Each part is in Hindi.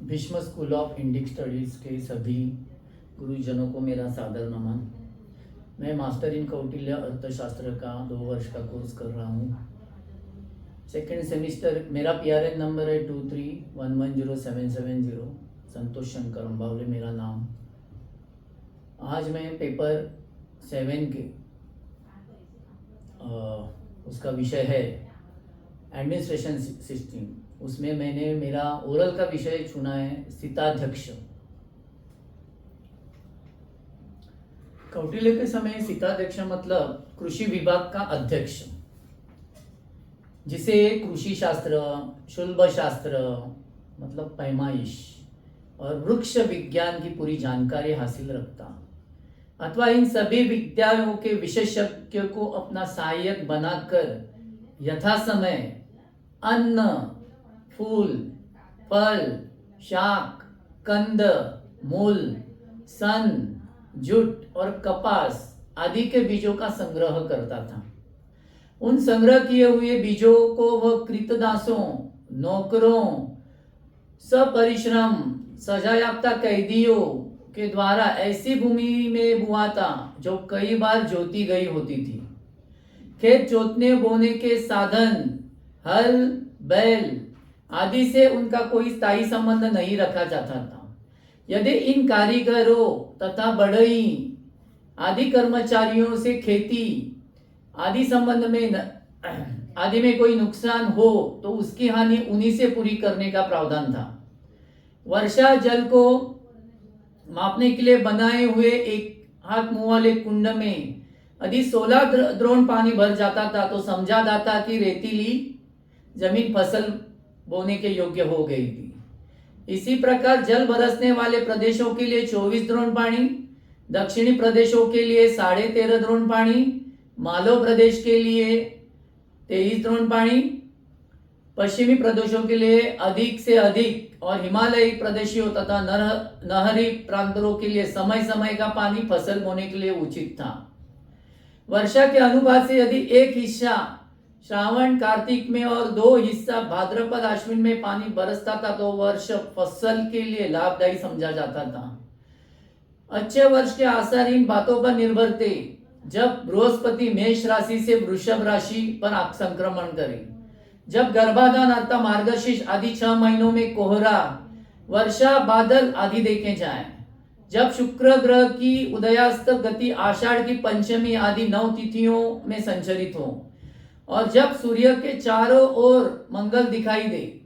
Bhishma school of Indic studies के सभी गुरुजनों को मेरा सादर नमन। मैं मास्टर इन कौटिल्य अर्थशास्त्र का 2 वर्ष का कोर्स कर रहा हूँ। सेकेंड सेमिस्टर, मेरा PRN नंबर है 23110770। संतोष शंकर अंबावले मेरा नाम। आज मैं पेपर 7 के उसका विषय है एडमिनिस्ट्रेशन सिस्टम। उसमें मैंने मेरा ओरल का विषय चुना है सिताध्यक्ष। कौटिल्य के समय सिताध्यक्ष मतलब कृषि विभाग का अध्यक्ष, जिसे कृषि शास्त्र, शुल्ब शास्त्र मतलब पैमाइश और वृक्ष विज्ञान की पूरी जानकारी हासिल रखता, अथवा इन सभी विद्याओं के विशेषज्ञ को अपना सहायक बनाकर यथा समय अन्न, फूल, फल, शाक, कंद, मूल, सन, जूट और कपास आदि के बीजों का संग्रह करता था। उन संग्रह किए हुए बीजों को वह कृतदासों, नौकरों, सपरिश्रम सजायाफ्ता कैदियों के द्वारा ऐसी भूमि में बुआता जो कई बार जोती गई होती थी। खेत जोतने बोने के साधन, हल, बैल आदि से उनका कोई स्थायी संबंध नहीं रखा जाता था। यदि इन कारीगरों तथा बढ़ई आदि कर्मचारियों से खेती आदि संबंध में आदि में कोई नुकसान हो तो उसकी हानि उन्हीं से पूरी करने का प्रावधान था। वर्षा जल को मापने के लिए बनाए हुए एक हाथ मुंह वाले कुंड में यदि 16 द्रोण पानी भर जाता था तो समझा जाता कि रेतीली जमीन फसल बोने के योग्य हो गई थी। इसी प्रकार जल बरसने वाले प्रदेशों के लिए 24 द्रोण पानी, दक्षिणी प्रदेशों के लिए 13.5 द्रोण पानी, मालव प्रदेश के लिए 23 द्रोण पानी, पश्चिमी प्रदेशों के लिए अधिक से अधिक और हिमालयी प्रदेशियों तथा नहरी प्रांतों के लिए समय समय का पानी फसल बोने के लिए उचित था। वर्षा के अनुपात से यदि एक हिस्सा श्रावण कार्तिक में और 2 हिस्सा भाद्रपद अश्विन में पानी बरसता था तो वर्ष फसल के लिए लाभदायी समझा जाता था। अच्छे वर्ष के आसार इन बातों पर निर्भर थे। जब बृहस्पति मेष राशि से वृषभ राशि पर संक्रमण करे, जब गर्भाधान अर्थात मार्गशीर्ष आदि 6 महीनों में कोहरा, वर्षा, बादल आदि देखे जाए, जब शुक्र ग्रह की उदयास्त गति आषाढ़ की पंचमी आदि 9 तिथियों में संचरित हो, और जब सूर्य के चारों ओर मंगल दिखाई दे,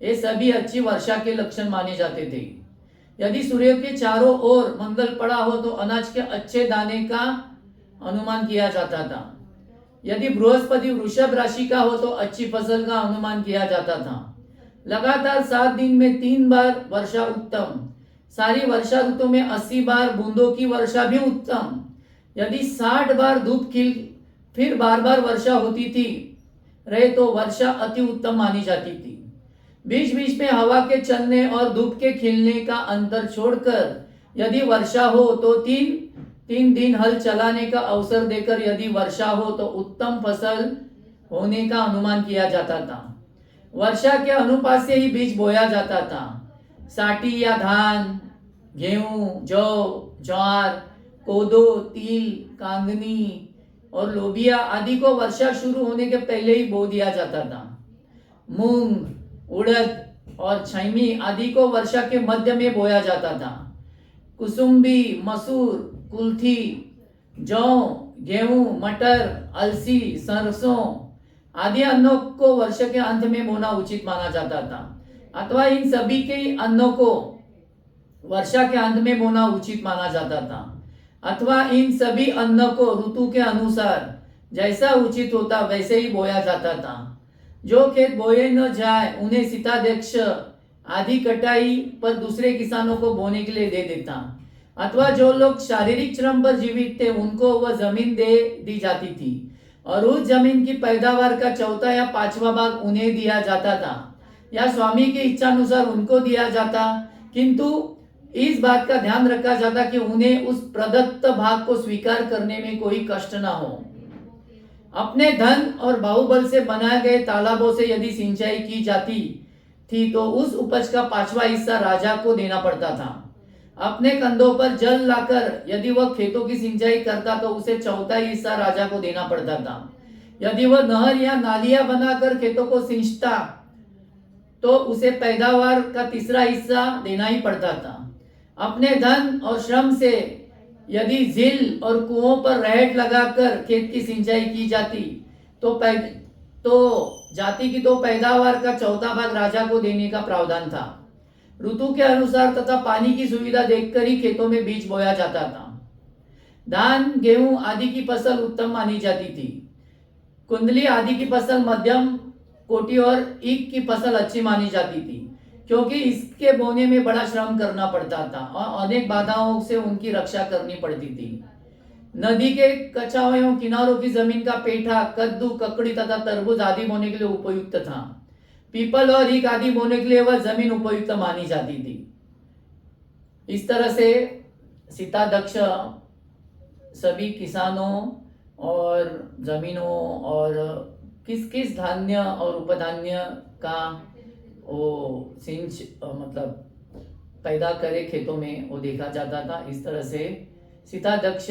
ये सभी अच्छी वर्षा के लक्षण माने जाते थे। यदि सूर्य के चारों ओर मंगल पड़ा हो तो अनाज के अच्छे दाने का अनुमान किया जाता था। यदि बृहस्पति वृषभ राशि का हो तो अच्छी फसल का अनुमान किया जाता था। लगातार 7 दिन में 3 बार वर्षा उत्तम, सारी वर्षा ऋतु में 80 बार बूंदों की वर्षा भी उत्तम। यदि 60 बार धूप खिल फिर बार बार वर्षा होती थी रहे तो वर्षा अति उत्तम मानी जाती थी। बीच बीच में हवा के चलने और धूप के खिलने का अंतर छोड़कर यदि वर्षा हो तो 3 दिन हल चलाने का अवसर देकर यदि वर्षा हो तो उत्तम फसल होने का अनुमान किया जाता था। वर्षा के अनुपात से ही बीज बोया जाता था। साठी या धान, गेहूं, जौ, ज्वार, कोदो, तिल, कांगनी और लोबिया आदि को वर्षा शुरू होने के पहले ही बो दिया जाता था। मूंग, उड़द और छैमी आदि को वर्षा के मध्य में बोया जाता था। कुसुम्बी, मसूर, कुल्थी, जौ, गेहूं, मटर, अलसी, सरसों आदि अन्नों को वर्षा के अंत में बोना उचित माना जाता था, अथवा इन सभी के अन्नों को वर्षा के अंत में बोना उचित माना जाता था, अथवा इन सभी अन्न को ऋतु के अनुसार जैसा उचित होता वैसे ही बोया जाता था। जो खेत बोए न जाए उन्हें सिताध्यक्ष आदि कटाई पर दूसरे किसानों को बोने के लिए दे देता, अथवा जो लोग शारीरिक श्रम पर जीवित थे उनको वह जमीन दे दी जाती थी और उस जमीन की पैदावार का 4था या 5वां भाग उन्हें दिया जाता था या स्वामी की इच्छा अनुसार उनको दिया जाता, किंतु इस बात का ध्यान रखा जाता कि उन्हें उस प्रदत्त भाग को स्वीकार करने में कोई कष्ट ना हो। अपने धन और बाहुबल से बनाए गए तालाबों से यदि सिंचाई की जाती थी तो उस उपज का 5वां हिस्सा राजा को देना पड़ता था। अपने कंधों पर जल लाकर यदि वह खेतों की सिंचाई करता तो उसे 4था हिस्सा राजा को देना पड़ता था। यदि वह नहर या नालियां बनाकर खेतों को सिंचता तो उसे पैदावार का 3रा हिस्सा देना ही पड़ता था। अपने धन और श्रम से यदि झील और कुओं पर रहट लगाकर खेत की सिंचाई की जाती तो जाति की तो पैदावार का 4था भाग राजा को देने का प्रावधान था। ऋतु के अनुसार तथा पानी की सुविधा देखकर ही खेतों में बीज बोया जाता था। धान, गेहूं आदि की फसल उत्तम मानी जाती थी। कुंदली आदि की फसल मध्यम कोटि और ईख की फसल अच्छी मानी जाती थी, क्योंकि इसके बोने में बड़ा श्रम करना पड़ता था और अनेक बाधाओं से उनकी रक्षा करनी पड़ती थी। नदी के कछावों किनारों की जमीन का पेठा, कद्दू, ककड़ी तथा तरबूज आदि बोने के लिए उपयुक्त था। पीपल और ईख आदि बोने के लिए वह जमीन उपयुक्त मानी जाती थी। इस तरह से सीतादक्ष सभी किसानों और जमीनों और किस किस धान्य और उपधान्य का वो मतलब पैदा करे खेतों में, वो देखा जाता था। इस तरह से सीतादक्ष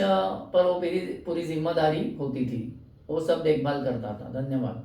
पर वो पूरी जिम्मेदारी होती थी, वो सब देखभाल करता था। धन्यवाद।